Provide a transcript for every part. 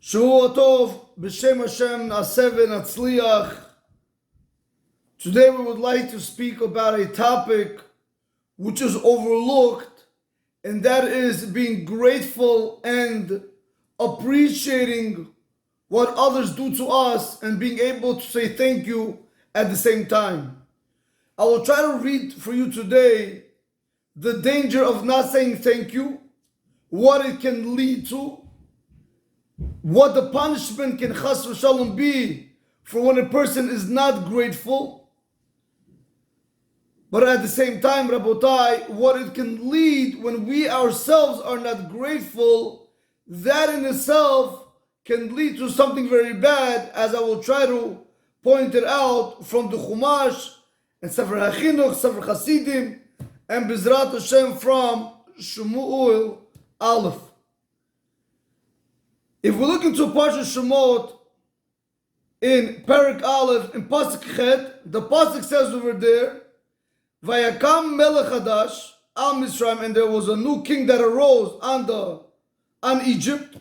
Shavua Tov, B'Shem Hashem, Na'aseh v'Natzliach. Today we would like to speak about a topic which is overlooked, and that is being grateful and appreciating what others do to us and being able to say thank you at the same time. I will try to read for you today the danger of not saying thank you, what it can lead to, what the punishment can chas v'shalom be for when a person is not grateful, but at the same time, Rabotai, what it can lead when we ourselves are not grateful. That in itself can lead to something very bad, as I will try to point it out from the Chumash and Sefer HaChinuch, Sefer Chasidim, and Bizrat Hashem from Shmuel Aleph. If we look into Parsha Shemot in Perek Aleph in Pasuk Chet, the Pasuk says over there, Vayakam Melech Hadash al Misraim, and there was a new king that arose on Egypt,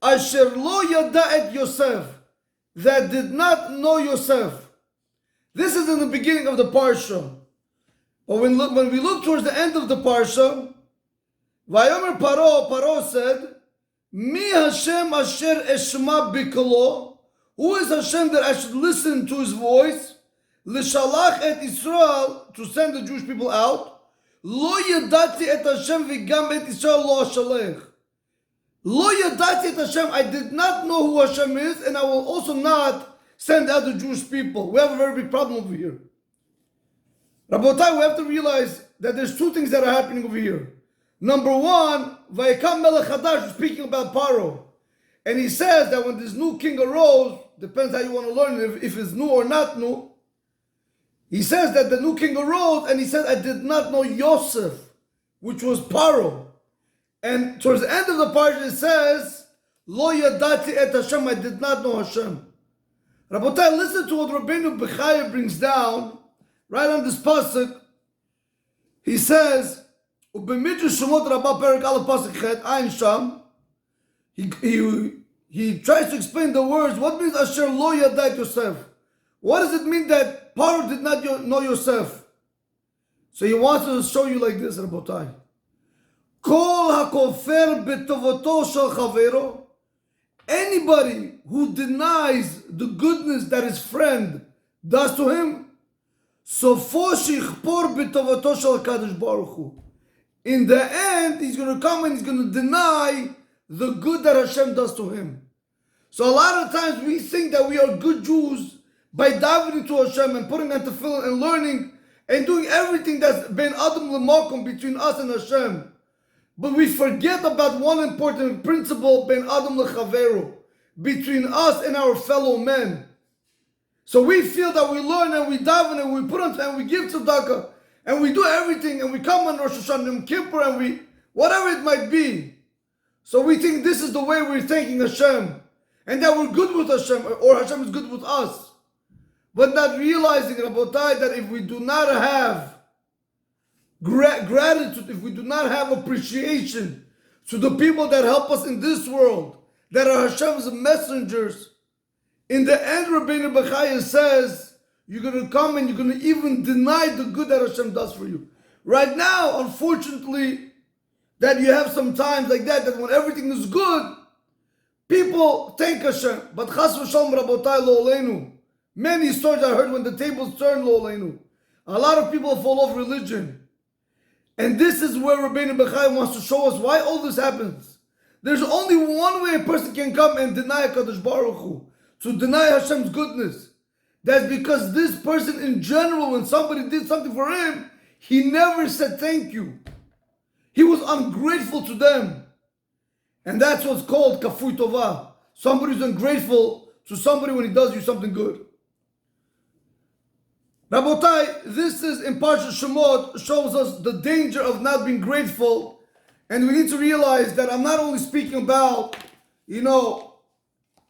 Asher lo yada et Yosef, that did not know Yosef. This is in the beginning of the Parsha. But when we look towards the end of the Parsha, Vayomer Paro said, Mi Hashem asher eshma bikolo, who is Hashem that I should listen to his voice? L'shalach et Israel, to send the Jewish people out. Lo yadati et Hashem v'gam et Israel lo ashalech. Lo yadati et Hashem, I did not know who Hashem is, and I will also not send out the Jewish people. We have a very big problem over here. Rabotai, we have to realize that there's two things that are happening over here. Number one, Vayakam Melech Hadash, speaking about Paro. And he says that when this new king arose, depends how you want to learn it, if it's new or not new. He says that the new king arose, and he said, I did not know Yosef, which was Paro. And towards the end of the parsha, it says, Lo yadati et Hashem, I did not know Hashem. Rabotai, listen to what Rabbeinu Bechaya brings down, right on this pasuk. He says, Ubemidrash Shemot Rabbah Perek Aleph Pasuk Chet Ayin Sham. He tries to explain the words. What means Asher Lo Yadait Yosef? What does it mean that Paro did not know Yosef? So he wants to show you like this, Rabotai. Kol hakofer betovoto shel chavero. Anybody who denies the goodness that his friend does to him, sofo shichpor betovoto shel Kadosh Baruch Hu. In the end, he's going to come and he's going to deny the good that Hashem does to him. So a lot of times we think that we are good Jews by davening to Hashem and putting on tefillin and learning and doing everything that's ben adam l'makom between us and Hashem. But we forget about one important principle, ben adam l'chaveru, between us and our fellow men. So we feel that we learn and we daven and we put on and we give tzedakah and we do everything and we come on Rosh Hashanah and Kippur and we, whatever it might be. So we think this is the way we're thanking Hashem and that we're good with Hashem or Hashem is good with us. But not realizing, Rabotai, that if we do not have gratitude, if we do not have appreciation to the people that help us in this world, that are Hashem's messengers, in the end, Rabbeinu Bechaya says, you're going to come and you're going to even deny the good that Hashem does for you. Right now, unfortunately, that you have some times like that when everything is good, people thank Hashem. But chas v'shalom Rabotai lo oleinu. Many stories I heard when the tables turn lo oleinu. A lot of people fall off religion. And this is where Rabbeinu Bechaya wants to show us why all this happens. There's only one way a person can come and deny Kadosh Baruch Hu, to deny Hashem's goodness. That's because this person in general, when somebody did something for him, he never said thank you. He was ungrateful to them. And that's what's called kafui tovah. Somebody's ungrateful to somebody when he does you something good. Rabotai, this is in Parsha Shemot, shows us the danger of not being grateful. And we need to realize that I'm not only speaking about,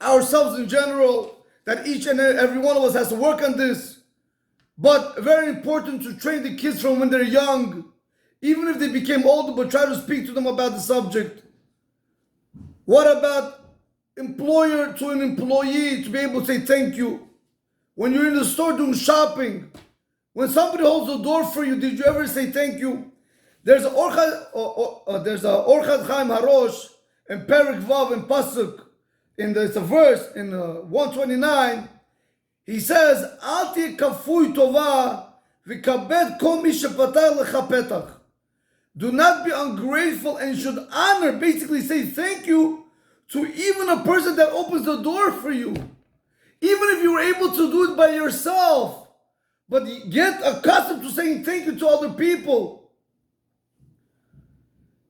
ourselves in general, that each and every one of us has to work on this. But very important to train the kids from when they're young, even if they became older, but try to speak to them about the subject. What about employer to an employee to be able to say thank you. When you're in the store doing shopping, when somebody holds the door for you, did you ever say thank you? There's a Orchad Chaim Harosh in Perik Vav in Pasuk, it's a verse in 129. He says, "Al ti kafui tova v'kabed kol mi shepatach lecha petach." Do not be ungrateful and should honor, basically say thank you to even a person that opens the door for you. Even if you were able to do it by yourself, but get accustomed to saying thank you to other people.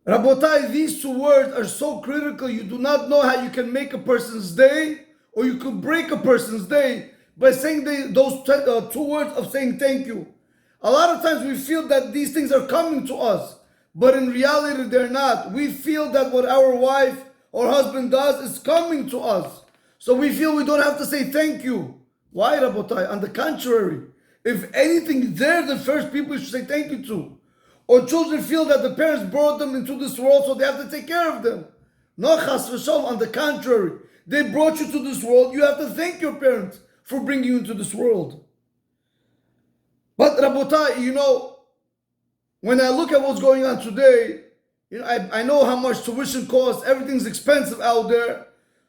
Rabotai, these two words are so critical. You do not know how you can make a person's day, or you could break a person's day by saying those two words of saying thank you. A lot of times we feel that these things are coming to us, but in reality they're not. We feel that what our wife or husband does is coming to us. So we feel we don't have to say thank you. Why, Rabotai? On the contrary, if anything, they're the first people you should say thank you to. Or children feel that the parents brought them into this world, so they have to take care of them. No, chas v'shalom, on the contrary. They brought you to this world, you have to thank your parents for bringing you into this world. But Rabotai, when I look at what's going on today, I know how much tuition costs, everything's expensive out there.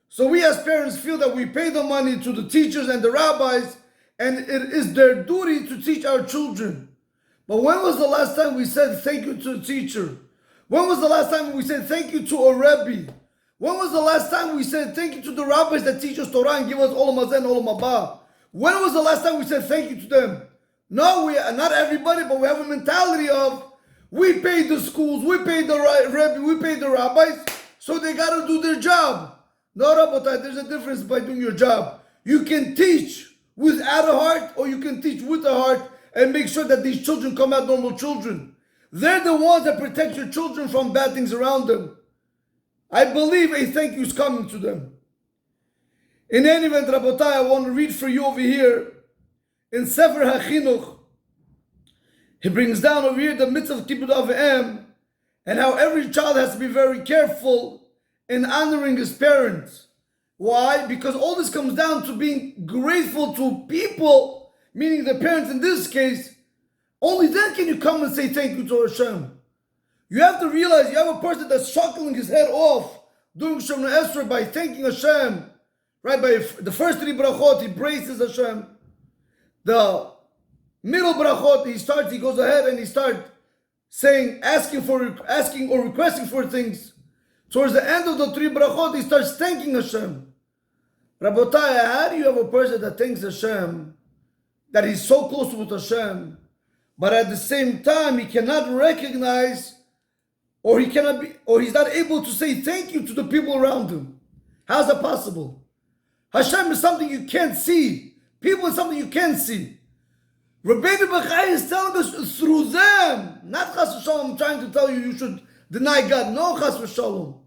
So we as parents feel that we pay the money to the teachers and the rabbis, and it is their duty to teach our children. But when was the last time we said thank you to a teacher? When was the last time we said thank you to a Rebbe? When was the last time we said thank you to the rabbis that teach us Torah and give us Olam Hazeh and Olam Haba? When was the last time we said thank you to them? No, not everybody, but we have a mentality of we paid the schools, we paid the Rebbe, we paid the rabbis, so they got to do their job. No, Rabbatai, there's a difference by doing your job. You can teach without a heart, or you can teach with a heart and make sure that these children come out normal children. They're the ones that protect your children from bad things around them. I believe a thank you is coming to them. In any event, Rabbatai, I want to read for you over here in Sefer HaChinuch. He brings down over here the mitzvah of Kibbud Av V'em and how every child has to be very careful in honoring his parents. Why? Because all this comes down to being grateful to people, meaning the parents in this case. Only then can you come and say thank you to Hashem. You have to realize you have a person that's chuckling his head off doing Shemona Esrei by thanking Hashem. Right? By the first three brachot, he praises Hashem. The middle brachot, he goes ahead and he starts saying, asking or requesting for things. Towards the end of the three brachot, he starts thanking Hashem. Rabotai, how do you have a person that thanks Hashem, that he's so close with Hashem, but at the same time he cannot recognize, or he's not able to say thank you to the people around him? How's that possible? Hashem is something you can't see. People is something you can see. Rabbeinu Bachai is telling us through them, not chas v'shalom, I'm trying to tell you should deny God. No, chas v'shalom.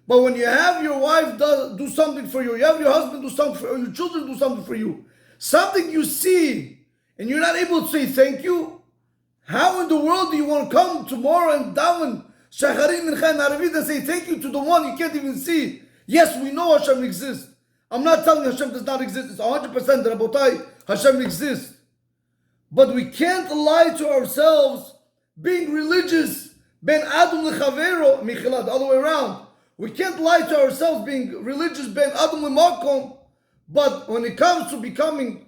But when you have your wife do something for you, you have your husband do something for you, or your children do something for you, something you see, and you're not able to say thank you, how in the world do you want to come tomorrow and daven shacharim mincha and aravit and say thank you to the one you can't even see? Yes, we know Hashem exists. I'm not telling Hashem does not exist. It's 100% Rabotai, Hashem exists. But we can't lie to ourselves being religious. Ben Adam lechavero, Michela, the other way around. We can't lie to ourselves being religious, ben Adam lemakom. But when it comes to becoming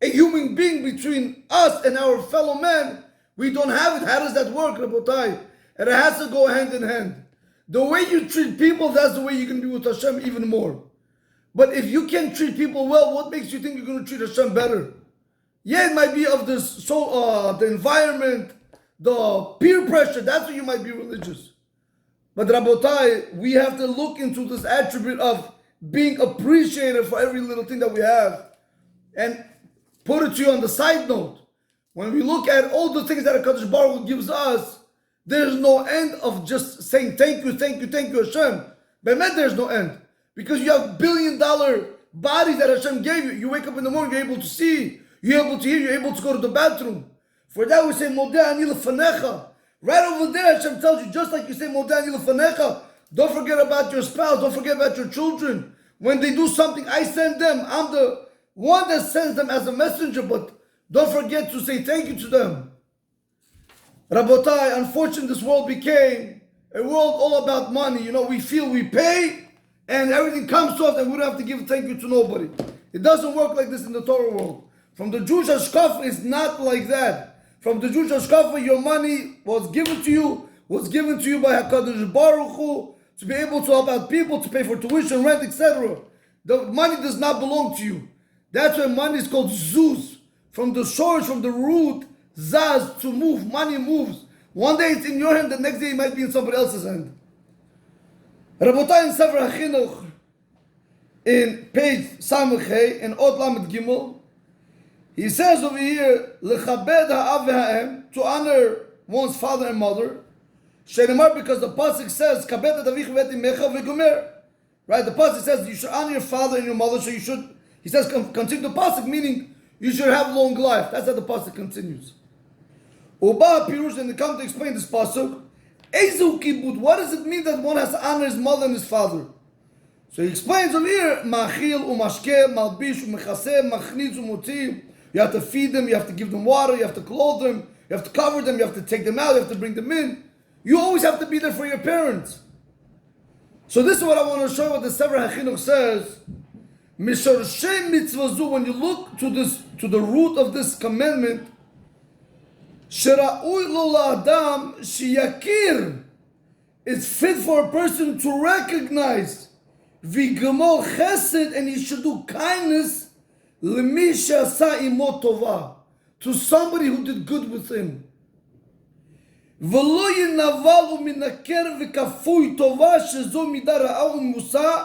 a human being between us and our fellow men, we don't have it. How does that work, Rabotai? And it has to go hand in hand. The way you treat people, that's the way you can be with Hashem even more. But if you can't treat people well, what makes you think you're going to treat Hashem better? Yeah, it might be of this, the environment, the peer pressure. That's why you might be religious. But Rabotai, we have to look into this attribute of being appreciated for every little thing that we have. And put it to you on the side note. When we look at all the things that HaKadosh Baruch Hu gives us, there's no end of just saying thank you, Hashem. But there's no end. Because you have $1 billion bodies that Hashem gave you. You wake up in the morning, you're able to see, you're able to hear, you're able to go to the bathroom. For that we say, Modeh ani lefanecha. Right over there, Hashem tells you, just like you say, Modeh ani lefanecha, don't forget about your spouse, don't forget about your children. When they do something, I send them. I'm the one that sends them as a messenger, but don't forget to say thank you to them. Rabotai, unfortunately, this world became a world all about money. You know, we feel we pay and everything comes to us and we don't have to give thank you to nobody. It doesn't work like this in the Torah world. From the Jewish hashkafa, it's not like that. From the Jewish hashkafa, your money was given to you by HaKadosh Baruch Hu to be able to help out people, to pay for tuition, rent, etc. The money does not belong to you. That's why money is called zuz. From the source, from the root, zaz, to move. Money moves. One day it's in your hand, the next day it might be in somebody else's hand. Rabotai in Sefer HaChinuch, in page Samech in Ot Lamed Gimel, he says over here, Lechabed ha'av ve'ha'em, to honor one's father and mother. Shenemar, because the pasuk says, Kabed avich ve'timecha ve'gomer. Right, the pasuk says you should honor your father and your mother, so you should, he says, continue the pasuk, meaning you should have long life. That's how the pasuk continues. Uba Pirush, and they come to explain this pasuk, Ezu kibud, what does it mean that one has to honor his mother and his father? So he explains over here, Ma'achil u'mashke, malbish u'mechaseh, machnitz u'motzi. You have to feed them, you have to give them water, you have to clothe them, you have to cover them, you have to take them out, you have to bring them in. You always have to be there for your parents. So this is what I want to show what the Sefer HaChinuch says. Mishorshei mitzvazu, when you look to the root of this commandment, Shera'ui lo la'adam sheyakir, it's fit for a person to recognize v'gemor chesed, and he should do kindness l'mi she'asa imo tova, to somebody who did good with him. ולא ינבל ומנקר וכפוי טובה שזו מידה רעה ומוסה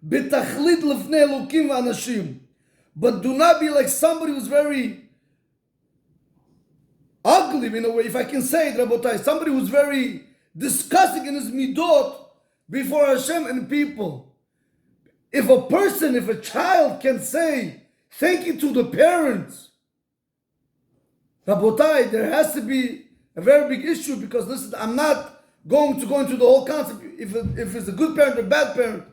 בתכלית לפני אלוקים ואנשים. But do not be like somebody who's very ugly in a way, if I can say it, Rabotai, somebody who's very disgusting in his midot before Hashem and people. If a child can say thank you to the parents, Rabotai, there has to be a very big issue, because listen, I'm not going to go into the whole concept if it's a good parent or bad parent.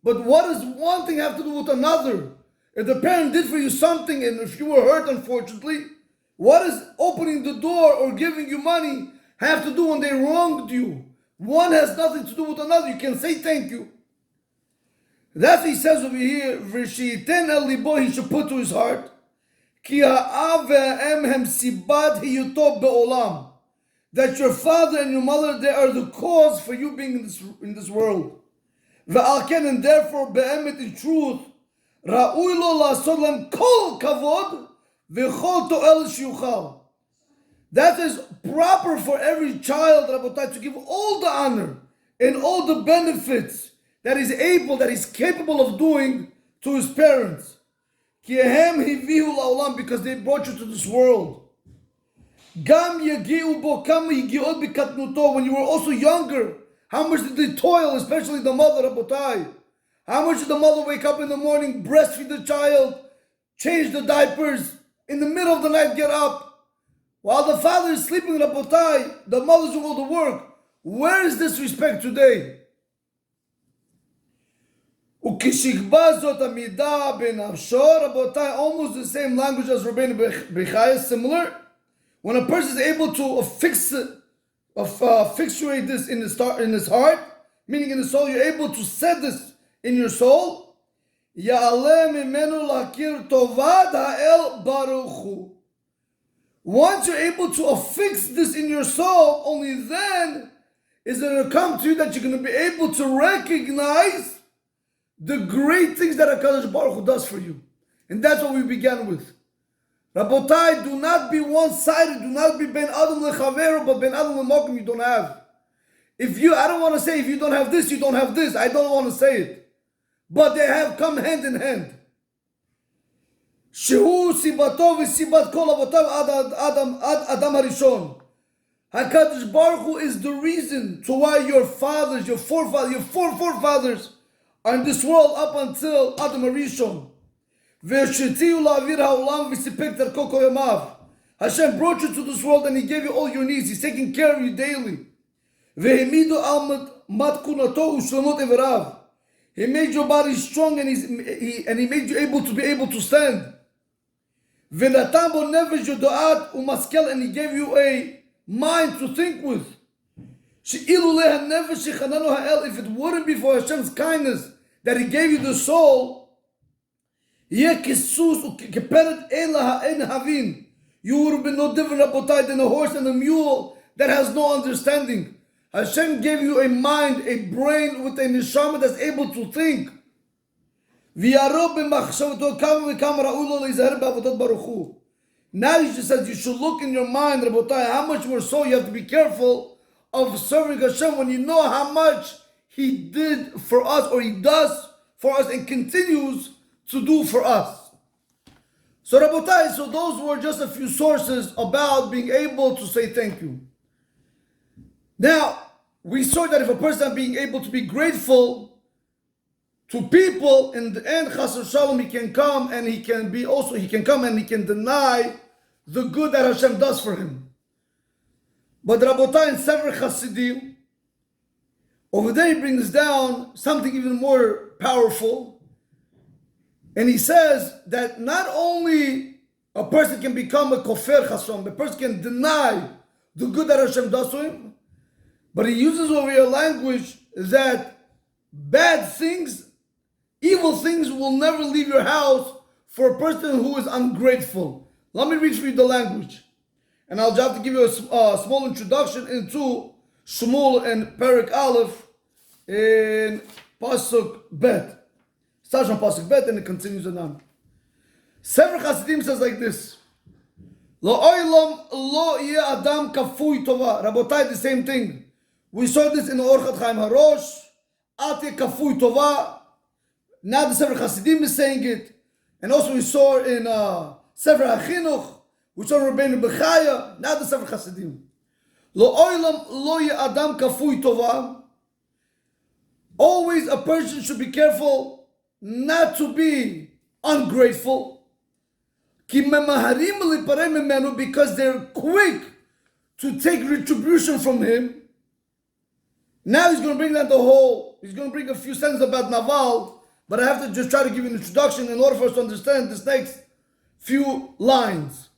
But what does one thing have to do with another? If the parent did for you something and if you were hurt, unfortunately, what does opening the door or giving you money have to do when they wronged you? One has nothing to do with another. You can say thank you. That's what he says over here. V'shiyiten el libo, he should put to his heart. Ki ha'av ve'em hem sibat hiyuto be'olam. That your father and your mother, they are the cause for you being in this world. Ve'alken, and therefore, be'emet, in truth, ra'ui lo la'asod lem kol kavod ve'chol to'el shiyuchal. That is proper for every child, Rabotai, to give all the honor and all the benefits that he's able, that he's capable of doing to his parents. Ki ehem hivihu la'olam, because they brought you to this world. Gam yagi'u bo kama yigi'ot bikatnuto, when you were also younger, how much did they toil, especially the mother, Rabotai? How much did the mother wake up in the morning, breastfeed the child, change the diapers, in the middle of the night get up, while the father is sleeping, Rabotai, the mother's doing all the work. Where is this respect today? Ukishikba zot amida benavsho, Rabotai, almost the same language as Rabbeinu Bechaya, similar. When a person is able to fixate this in his heart, meaning in his soul, you're able to set this in your soul. Once you're able to affix this in your soul, only then is it going to come to you that you're going to be able to recognize the great things that HaKadosh Baruch Hu does for you. And that's what we began with. Rabotai, do not be one-sided. Do not be ben adam lechaveru, but ben adam lemokim you don't have. I don't want to say if you don't have this, you don't have this. I don't want to say it. But they have come hand in hand. Shehu sibato v'sibat kol avotav ad adam harishon. HaKadosh Baruch Hu is the reason to why your fathers, your four forefathers are in this world up until Adam Harishon. Hashem brought you to this world and He gave you all your needs. He's taking care of you daily. He made your body strong, and he made you able to stand. V'natan bo nefesh yodoat umaskel, and he gave you a mind to think with. She'ilu leha nefesh shechananu ha'el, if it wouldn't be for Hashem's kindness that He gave you the soul, yeh kisus ukeperet ela ha'en havin, you would have been no different, Rabotai, than a horse and a mule that has no understanding. Hashem gave you a mind, a brain with a neshama that's able to think. Now He just says you should look in your mind, Rabotai, how much more so you have to be careful of serving Hashem when you know how much He did for us, or He does for us and continues to do for us. So Rabotai, so those were just a few sources about being able to say thank you. Now, we saw that if a person is being able to be grateful to people, in the end, Chas v'Shalom, he can come and he can deny the good that Hashem does for him. But Rabotai, in Sefer Chasidim, over there he brings down something even more powerful. And he says that not only a person can become a kofer chasom, the person can deny the good that Hashem does to him, but he uses over here language that bad things, evil things will never leave your house for a person who is ungrateful. Let me read for you the language. And I'll just have to give you a small introduction into Shmuel and Perek Aleph in Pasuk Bet. Starts on Pasuk Bet and it continues on. Sefer Chasidim says like this: Lo oilam lo yeh adam kafui tova. Rabotai, the same thing. We saw this in Rav Chaim Harosh. At yeh kafui tova. Now the Sefer Chasidim is saying it, and also we saw in Sefer HaChinuch, we saw Rabbeinu Bechaya. Now the Sefer Chasidim. Lo oilam lo yeh adam kafui tova. Always a person should be careful not to be ungrateful, because they're quick to take retribution from him. Now he's going to bring down he's going to bring a few sentences about Naval, but I have to just try to give you an introduction in order for us to understand this next few lines.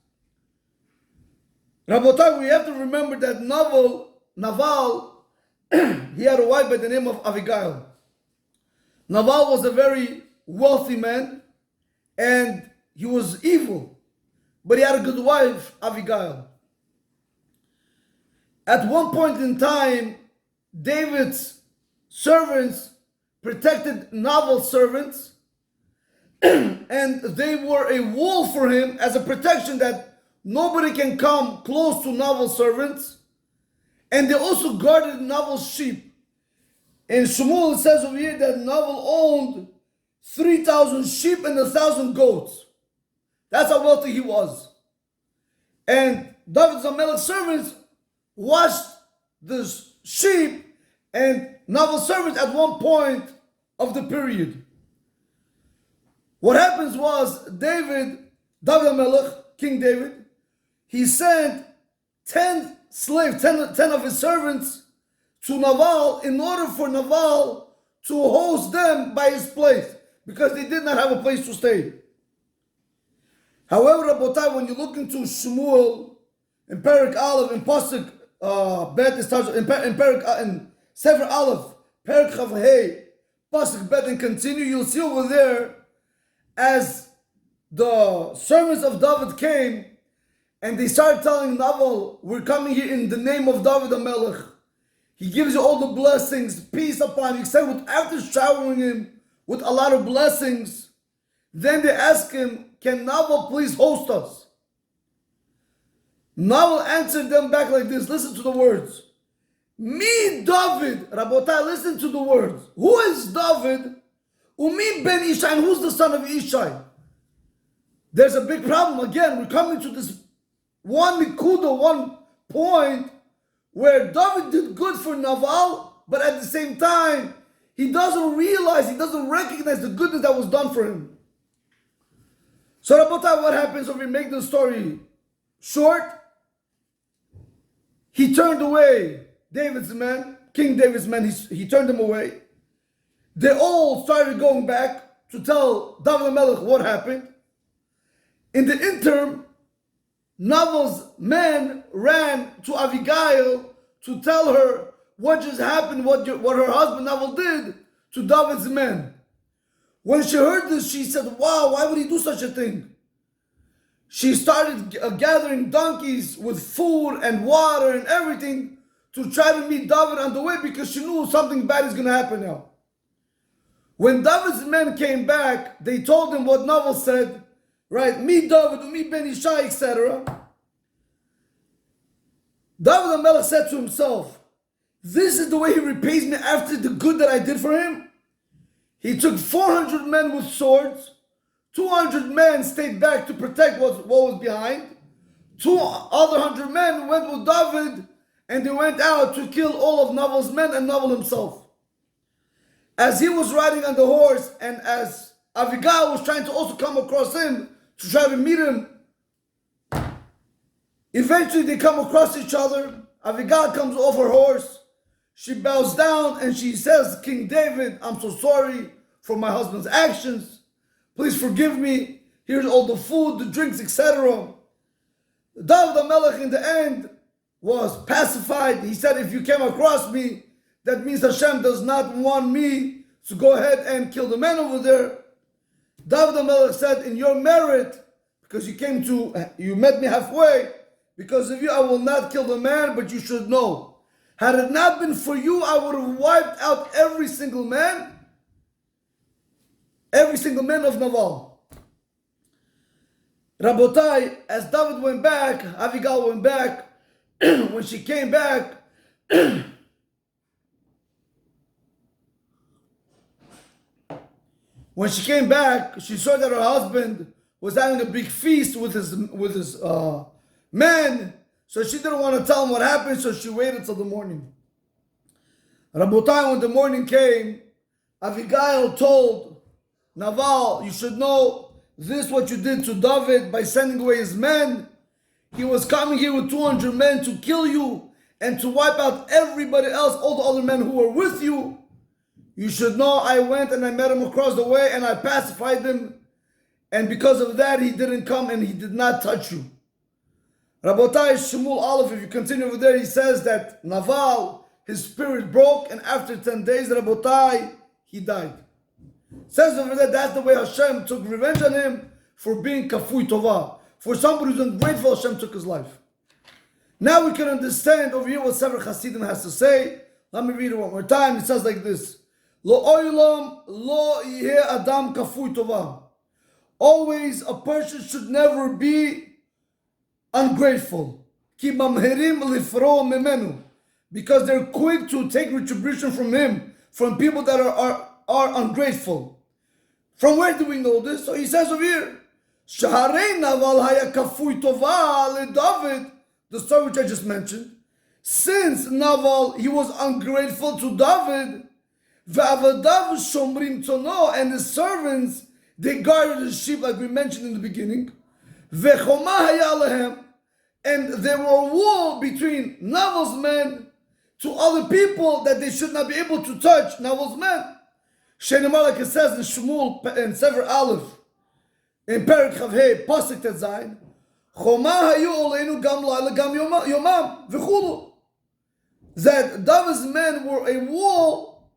Rabotai, we have to remember that Naval, he had a wife by the name of Avigail. Naval was a very wealthy man, and he was evil, but he had a good wife, Avigail. At one point in time, David's servants protected Naval's servants, and they were a wall for him as a protection that nobody can come close to Naval's servants, and they also guarded Naval's sheep. And Shmuel says over here that Naval owned 3,000 sheep and 1,000 goats. That's how wealthy he was. And David Zamelech's servants watched the sheep and Naval's servants at one point of the period. What happens was David Zamelech, King David, he sent 10 slaves, 10 of his servants to Naval in order for Naval to host them by his place, because they did not have a place to stay. However, Rabotai, when you look into Shmuel in Perek Aleph in Pasuk Bet, it starts in Sefer Aleph, Perek Chav Hey, Pasuk Bet, and continue, you'll see over there as the servants of David came and they started telling Naval, we're coming here in the name of David HaMelech. He gives you all the blessings, peace upon you. He said, after showering him with a lot of blessings, then they ask him, can Naval please host us? Naval answered them back like this. Listen to the words. Me, David. Rabotai, listen to the words. Who is David? Umi ben Ishai. And who's the son of Ishai? There's a big problem. Again, we're coming to this one point where David did good for Naval, but at the same time, he doesn't recognize the goodness that was done for him. So Rabotai, what happens when we make the story short? He turned away David's men, King David's men, he turned them away. They all started going back to tell David HaMelech what happened. In the interim, Naval's men ran to Abigail to tell her what just happened, what her husband Naval did to David's men. When she heard this, she said, wow, why would he do such a thing? She started gathering donkeys with food and water and everything to try to meet David on the way because she knew something bad is going to happen now. When David's men came back, they told him what Naval said, right? Meet David, meet Ben Ishai, etc. David HaMelech said to himself, this is the way he repays me after the good that I did for him? He took 400 men with swords, 200 men stayed back to protect what was behind, 200 men went with David, and they went out to kill all of Naval's men and Naval himself. As he was riding on the horse, and as Abigail was trying to also come across him to try to meet him, eventually they come across each other. Abigail comes off her horse. She bows down and she says, King David, I'm so sorry for my husband's actions. Please forgive me. Here's all the food, the drinks, etc. David HaMelech in the end was pacified. He said, if you came across me, that means Hashem does not want me to go ahead and kill the man over there. David HaMelech said, in your merit, because you met me halfway, because of you I will not kill the man, but you should know, had it not been for you, I would have wiped out every single man of Naval. Rabotai, as David went back, Abigail went back. When she came back, she saw that her husband was having a big feast with his men. So she didn't want to tell him what happened, so she waited till the morning. Rabotai, when the morning came, Abigail told Naval, you should know this what you did to David by sending away his men. He was coming here with 200 men to kill you and to wipe out everybody else, all the other men who were with you. You should know I went and I met him across the way and I pacified him. And because of that, he didn't come and he did not touch you. Rabotai Shmuel Aleph, if you continue over there, he says that Naval, his spirit broke, and after 10 days, Rabotai, he died. Says over there, that's the way Hashem took revenge on him for being kafui tova. For somebody who's ungrateful, Hashem took his life. Now we can understand over here what Sefer Hasidim has to say. Let me read it one more time. It says like this. Lo oilam lo yeh adam kafui tova. Always a person should never be ungrateful. Ki mamherim lifro memenu. Because they're quick to take retribution from him, from people that are ungrateful. From where do we know this? So he says over here, Shaharei Naval haya kafui tova le David, the story which I just mentioned. Since Naval, he was ungrateful to David, ve'avadav shomrim tono, and his servants, they guarded his sheep like we mentioned in the beginning. Ve'choma haya alehem, and there were a wall between Naval's men to other people that they should not be able to touch Naval's men. Sheinamar, like it says in Shmuel and Sefer Aleph, in Perek Chavhei, Pasuk Tet Zayin, Choma hayu oleinu gam laila gam yomam v'chulu. That David's men were a wall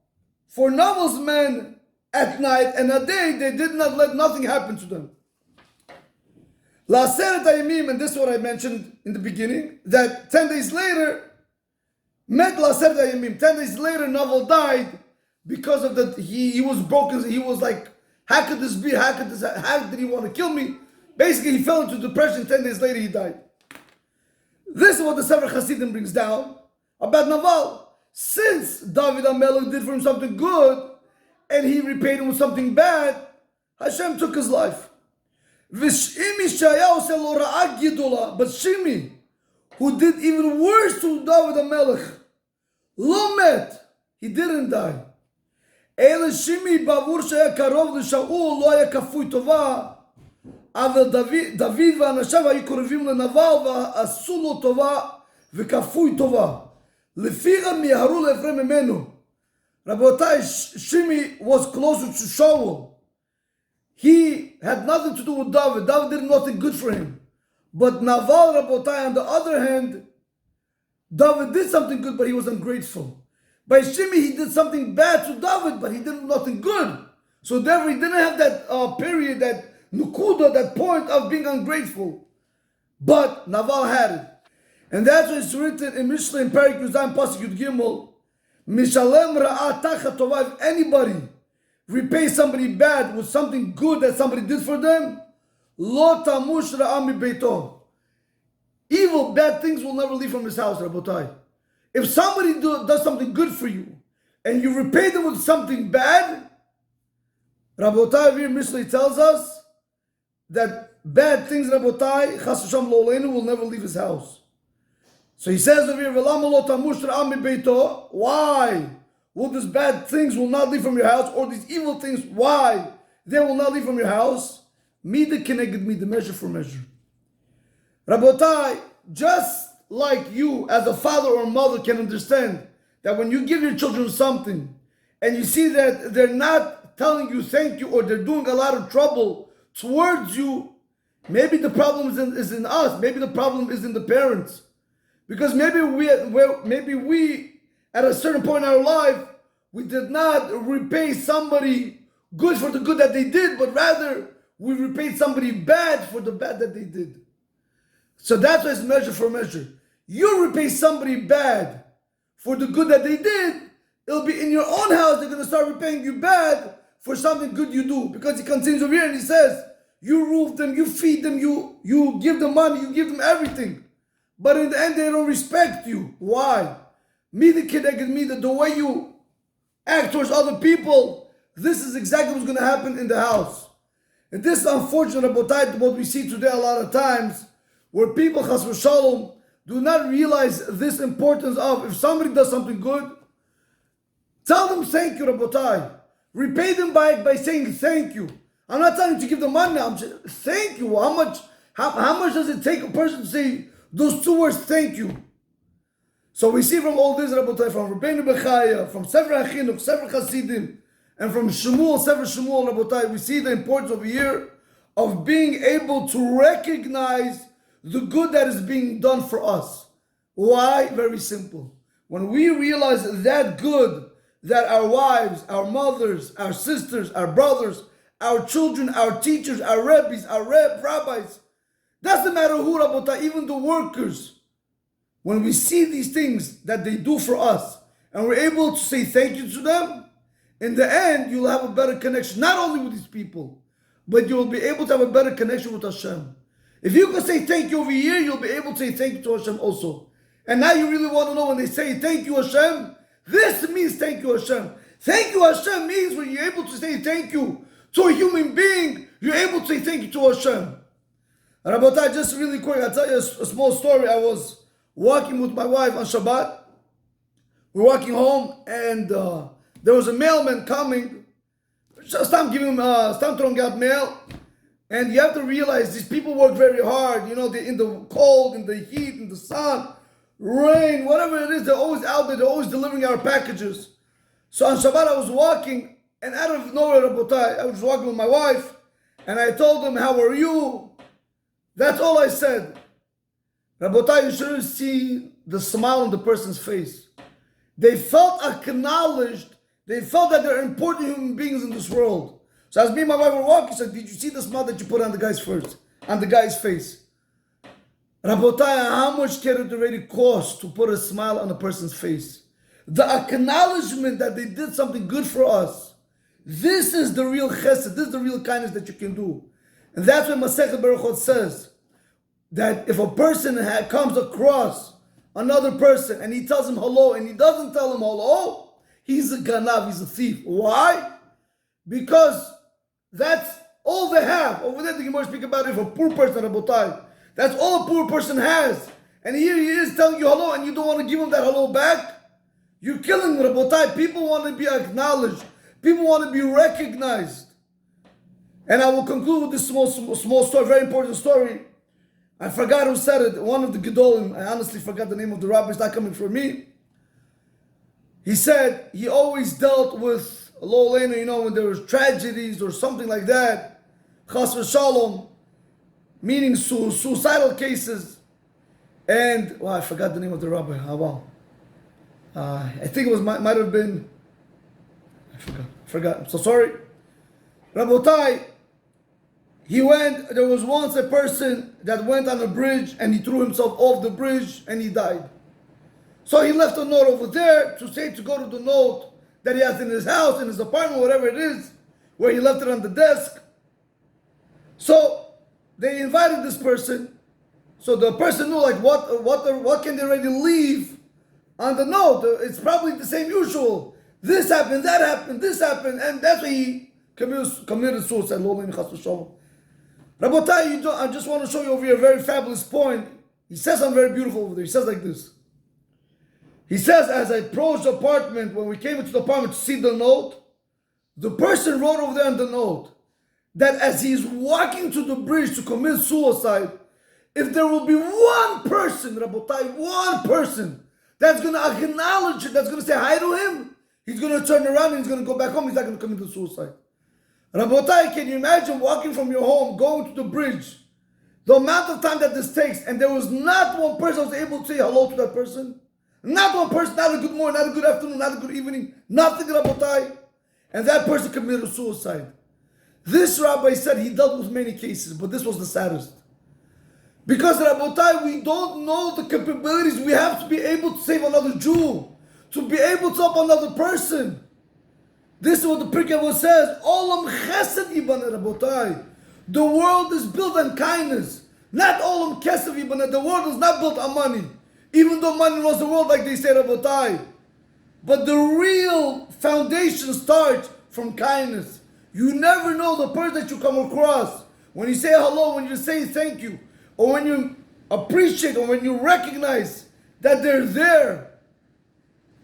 for Naval's men at night, and at day they did not let nothing happen to them. La'aseret hayamim, and this is what I mentioned in the beginning, that 10 days later, met la'aseret hayamim, 10 days later Naval died because of that. He was broken. He was like, how could this be? How did he want to kill me? Basically, he fell into depression. 10 days later, he died. This is what the Sefer Hasidim brings down about Naval. Since David HaMelech did for him something good, and he repaid him with something bad, Hashem took his life. But Shimi, who did even worse to David HaMelech, lo met, he didn't die. אלא שימי בעבור שהיה קרוב לשאול לא היה כפוי טובה, אבל דוד ואנשיו היו קרובים לנבל ועשו לו טובה וכפוי טובה. לפיכך מיהרו לעברי ממנו. Rabotai, Shimi was closer to Shaul. He had nothing to do with David. David did nothing good for him. But Naval, Rabotai, on the other hand, David did something good, but he was ungrateful. By Shimi, he did something bad to David, but he did nothing good. So therefore, he didn't have that period, that nukuda, that point of being ungrateful. But Naval had it. And that's why it's written in Mishnah in Perik Yuzayim Pasuk Yud Gimel, Mishalem Ra'ah Tachat Tovah. If anybody repays somebody bad with something good that somebody did for them, Lo Tamush Ra'ah Mi Beito. Evil, bad things will never leave from his house, Rabotai. If somebody does something good for you, and you repay them with something bad, Rabotai, here Mishnah tells us that bad things, Rabotai, Chas V'Shalom Lo Aleinu, will never leave his house. So he says over here, V'lama lo tamush ra'ah mi beito. Why will these bad things will not leave from your house, or these evil things, why they will not leave from your house? Mida keneged mida, measure for measure. Rabotai, just like you as a father or mother can understand that when you give your children something and you see that they're not telling you thank you, or they're doing a lot of trouble towards you, maybe the problem is in us. Maybe the problem is in the parents. Because maybe we at a certain point in our life, we did not repay somebody good for the good that they did, but rather we repaid somebody bad for the bad that they did. So that's why it's measure for measure. You repay somebody bad for the good that they did, it'll be in your own house, they're going to start repaying you bad for something good you do. Because he continues over here and he says, you roof them, you feed them, you give them money, you give them everything. But in the end, they don't respect you. Why? The way you act towards other people, this is exactly what's going to happen in the house. And this is unfortunate, what we see today a lot of times, where people, chas v'shalom, do not realize this importance of, if somebody does something good, tell them thank you, Rabotai. Repay them by saying thank you. I'm not telling you to give them money now. I'm saying thank you. How much does it take a person to say those two words, thank you? So we see from all this, Rabotai, from Rabbeinu Bechaya, from Sefer HaChinuch, Sefer Chasidim, and from Shmuel, Sefer Shmuel, Rabotai, we see the importance over here of being able to recognize the good that is being done for us. Why? Very simple. When we realize that good that our wives, our mothers, our sisters, our brothers, our children, our teachers, our rabbis, our rabbis, doesn't matter who, Rabotai, even the workers, when we see these things that they do for us, and we're able to say thank you to them, in the end, you'll have a better connection, not only with these people, but you'll be able to have a better connection with Hashem. If you can say thank you over here, you'll be able to say thank you to Hashem also. And now you really want to know when they say thank you Hashem, this means thank you Hashem. Thank you Hashem means when you're able to say thank you to a human being, you're able to say thank you to Hashem. Rabotai, just really quick, I'll tell you a small story. I was walking with my wife on Shabbat. We're walking home, and there was a mailman coming. Just I'm throwing out mail. And you have to realize these people work very hard. You know, they're in the cold, in the heat, in the sun, rain, whatever it is, they're always out there, they're always delivering our packages. So on Shabbat I was walking, and out of nowhere, Rabotai, I was walking with my wife, and I told them, how are you? That's all I said. Rabotai, you should see the smile on the person's face. They felt acknowledged, they felt that they're important human beings in this world. So as me and my wife were walking, I said, did you see the smile that you put on the guy's face? Rabotai, how much can it already cost to put a smile on a person's face? The acknowledgement that they did something good for us. This is the real chesed, this is the real kindness that you can do. And that's what Masechet Berachot says, that if a person comes across another person and he tells him hello and he doesn't tell him hello, he's a ganav, he's a thief. Why? Because that's all they have. Over there, the Gemara speak about if a poor person, Rabotai, that's all a poor person has. And here he is telling you hello, and you don't want to give him that hello back. You're killing Rabotai. People want to be acknowledged. People want to be recognized. And I will conclude with this small story, very important story. I forgot who said it. One of the Gedolim, I honestly forgot the name of the rabbi, it's not coming from me. He said he always dealt with lo aleinu, when there was tragedies or something like that, chas v'shalom, meaning suicidal cases. And I forgot the name of the rabbi. I think it was might have been. I forgot. I'm so sorry. Rabotai, there was once a person that went on a bridge and he threw himself off the bridge and he died. So he left a note over there to go to the note that he has in his house, in his apartment, whatever it is, where he left it on the desk. So they invited this person. So the person knew what can they really leave on the note? It's probably the same usual. This happened, that happened, this happened, and that's why he committed suicide. Rabotai, I just want to show you over here a very fabulous point. He says something very beautiful over there. He says like this. He says, as I approached the apartment, when we came into the apartment to see the note, the person wrote over there on the note that as he's walking to the bridge to commit suicide, if there will be one person, Rabotai, one person that's going to acknowledge it, that's going to say hi to him, he's going to turn around and he's going to go back home, he's not going to commit suicide. Rabotai, can you imagine walking from your home, going to the bridge, the amount of time that this takes, and there was not one person that was able to say hello to that person? Not one person, not a good morning, not a good afternoon, not a good evening, nothing, Rabotai. And that person committed suicide. This rabbi said he dealt with many cases, but this was the saddest. Because, Rabotai, we don't know the capabilities. We have to be able to save another Jew, to be able to help another person. This is what the Pirkei Avos says. Olam chesed yibana, Rabotai. The world is built on kindness. Not olam kesef yibana. The world is not built on money. Even though money runs the world, like they say, Rabotai. But the real foundation starts from kindness. You never know the person that you come across. When you say hello, when you say thank you, or when you appreciate, or when you recognize that they're there,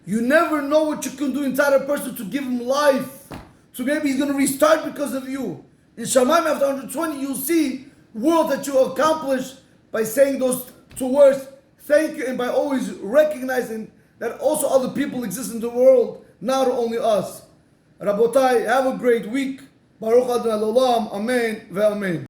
you never know what you can do inside a person to give him life. So maybe he's going to restart because of you. In Shamayim, after 120, you'll see world that you accomplish by saying those two words, thank you, and by always recognizing that also other people exist in the world, not only us. Rabotai, have a great week. Baruch Adonai Olam. Amen ve'amen.